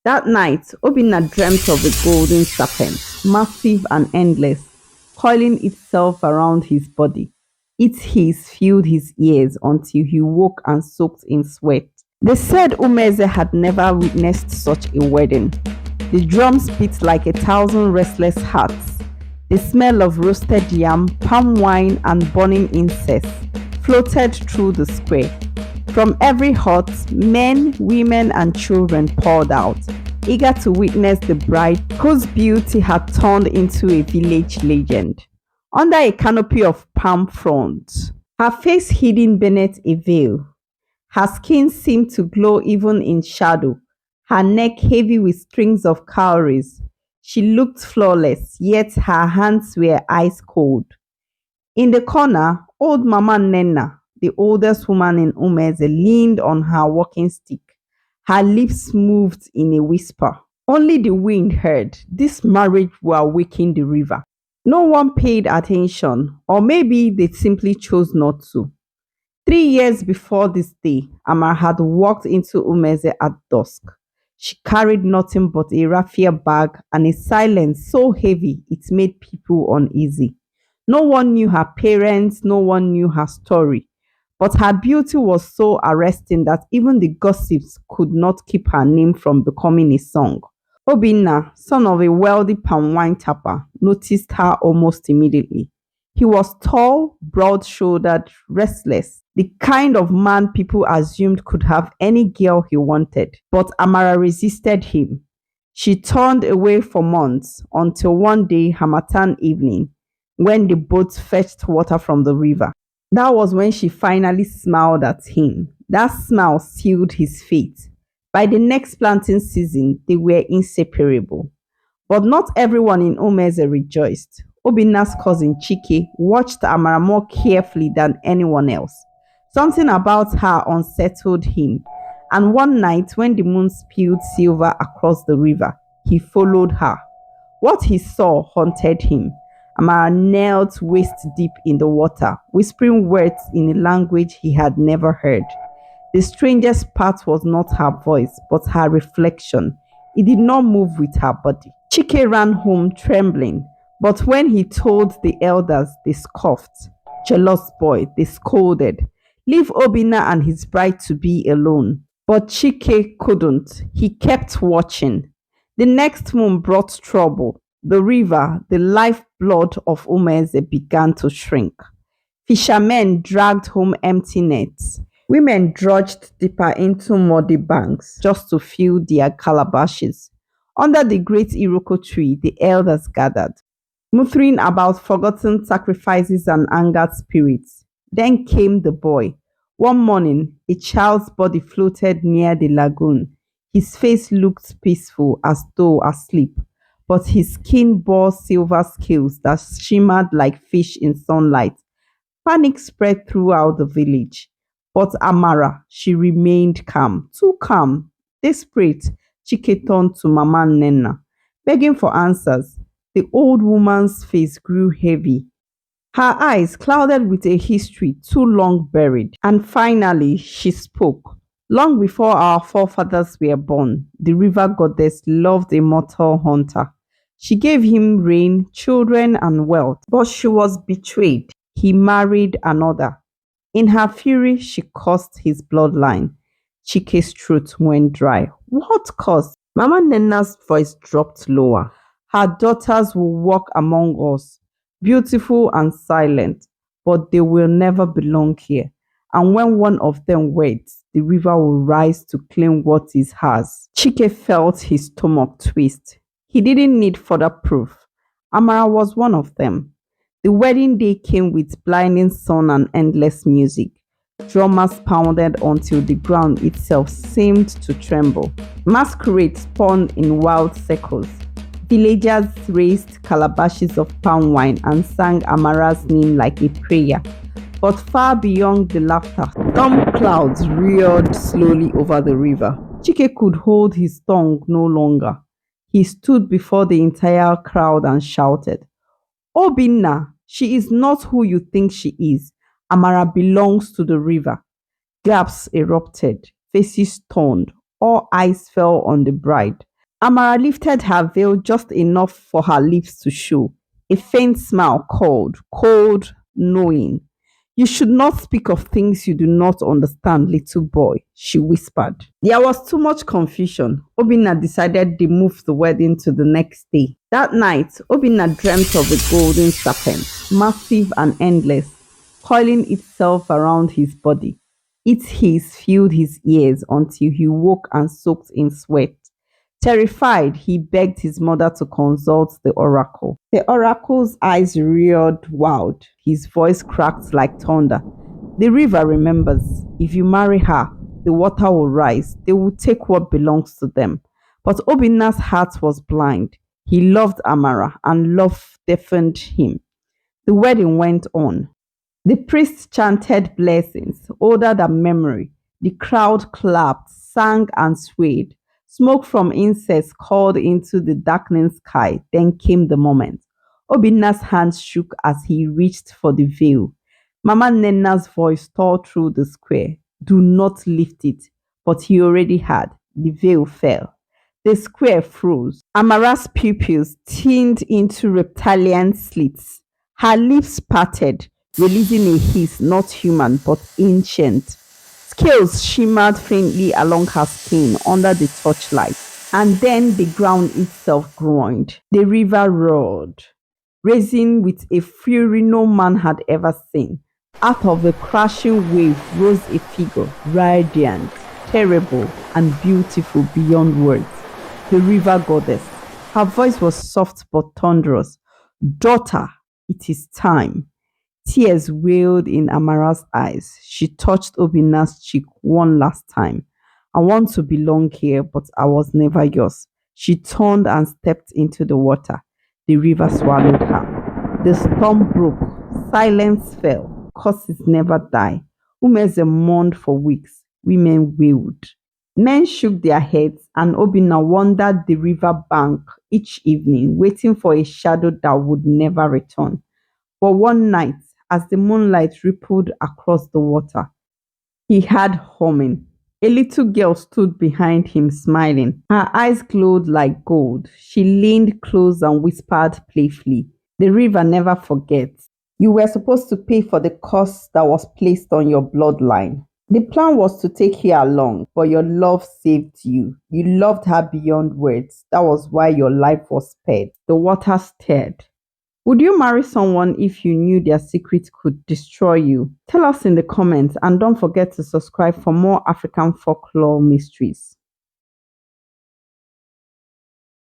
That night, Obinna dreamt of a golden serpent, massive and endless, coiling itself around his body. Its hiss filled his ears until he woke and soaked in sweat. They said Umeze had never witnessed such a wedding. The drums beat like 1,000 restless hearts. The smell of roasted yam, palm wine, and burning incense floated through the square. From every hut, men, women, and children poured out, eager to witness the bride whose beauty had turned into a village legend. Under a canopy of palm fronds, her face hidden beneath a veil, her skin seemed to glow even in shadow, her neck heavy with strings of cowries. She looked flawless, yet her hands were ice cold. In the corner, old Mama Nena, the oldest woman in Umeze, leaned on her walking stick. Her lips moved in a whisper. Only the wind heard. This marriage will awaken the river. No one paid attention, or maybe they simply chose not to. 3 years before this day, Amara had walked into Umeze at dusk. She carried nothing but a raffia bag and a silence so heavy it made people uneasy. No one knew her parents, no one knew her story. But her beauty was so arresting that even the gossips could not keep her name from becoming a song. Obinna, son of a wealthy palm wine tapper, noticed her almost immediately. He was tall, broad shouldered, restless, the kind of man people assumed could have any girl he wanted. But Amara resisted him. She turned away for months until one day, Hamatan evening, when the boat fetched water from the river. That was when she finally smiled at him. That smile sealed his fate. By the next planting season, they were inseparable. But not everyone in Umeze rejoiced. Obinna's cousin Chike watched Amara more carefully than anyone else. Something about her unsettled him, and one night when the moon spilled silver across the river, he followed her. What he saw haunted him. Amara knelt waist deep in the water, whispering words in a language he had never heard. The strangest part was not her voice, but her reflection. It did not move with her body. Chike ran home trembling, but when he told the elders, they scoffed. Jealous boy, they scolded. Leave Obinna and his bride to be alone. But Chike couldn't. He kept watching. The next moon brought trouble. The river, the lifeblood of Umeze, began to shrink. Fishermen dragged home empty nets. Women drudged deeper into muddy banks just to fill their calabashes. Under the great Iroko tree, the elders gathered, muttering about forgotten sacrifices and angered spirits. Then came the boy. One morning, a child's body floated near the lagoon. His face looked peaceful as though asleep, but his skin bore silver scales that shimmered like fish in sunlight. Panic spread throughout the village. But Amara, she remained calm, too calm. Desperate, Chike turned to Mama Nena, begging for answers. The old woman's face grew heavy, her eyes clouded with a history too long buried. And finally, she spoke. Long before our forefathers were born, the river goddess loved a mortal hunter. She gave him rain, children, and wealth, but she was betrayed. He married another. In her fury, she cursed his bloodline. Chike's throat went dry. What cause? Mama Nena's voice dropped lower. Her daughters will walk among us, beautiful and silent, but they will never belong here. And when one of them weds, the river will rise to claim what is hers. Chike felt his stomach twist. He didn't need further proof. Amara was one of them. The wedding day came with blinding sun and endless music. Drummers pounded until the ground itself seemed to tremble. Masquerades spun in wild circles. Villagers raised calabashes of palm wine and sang Amara's name like a prayer. But far beyond the laughter, storm clouds reared slowly over the river. Chike could hold his tongue no longer. He stood before the entire crowd and shouted, Obinna, she is not who you think she is. Amara belongs to the river. Gaps erupted, faces turned, all eyes fell on the bride. Amara lifted her veil just enough for her lips to show. A faint smile called, cold, knowing. You should not speak of things you do not understand, little boy, she whispered. There was too much confusion. Obinna decided they moved the wedding to the next day. That night, Obinna dreamt of a golden serpent, massive and endless, coiling itself around his body. Its hiss filled his ears until he woke and soaked in sweat. Terrified, he begged his mother to consult the oracle. The oracle's eyes reared wild. His voice cracked like thunder. The river remembers. If you marry her, the water will rise. They will take what belongs to them. But Obinna's heart was blind. He loved Amara, and love deafened him. The wedding went on. The priest chanted blessings, older than memory. The crowd clapped, sang, and swayed. Smoke from incense called into the darkening sky. Then came the moment. Obinna's hands shook as he reached for the veil. Mama Nena's voice tore through the square. Do not lift it. But he already had. The veil fell. The square froze. Amara's pupils thinned into reptilian slits. Her lips parted, releasing a hiss not human but ancient. Scales shimmered faintly along her skin under the torchlight, and then the ground itself groaned. The river roared, rising with a fury no man had ever seen. Out of the crashing wave rose a figure, radiant, terrible, and beautiful beyond words. The river goddess. Her voice was soft but thunderous. Daughter, it is time. Tears welled in Amara's eyes. She touched Obinna's cheek one last time. I want to belong here, but I was never yours. She turned and stepped into the water. The river swallowed her. The storm broke. Silence fell. Curses never die. Umeze mourned for weeks. Women wailed. Men shook their heads, and Obinna wandered the river bank each evening, waiting for a shadow that would never return. But one night, as the moonlight rippled across the water, he heard humming. A little girl stood behind him, smiling. Her eyes glowed like gold. She leaned close and whispered playfully, the river never forgets. You were supposed to pay for the curse that was placed on your bloodline. The plan was to take you along, but your love saved you. You loved her beyond words. That was why your life was spared. The water stirred. Would you marry someone if you knew their secret could destroy you? Tell us in the comments, and don't forget to subscribe for more African folklore mysteries.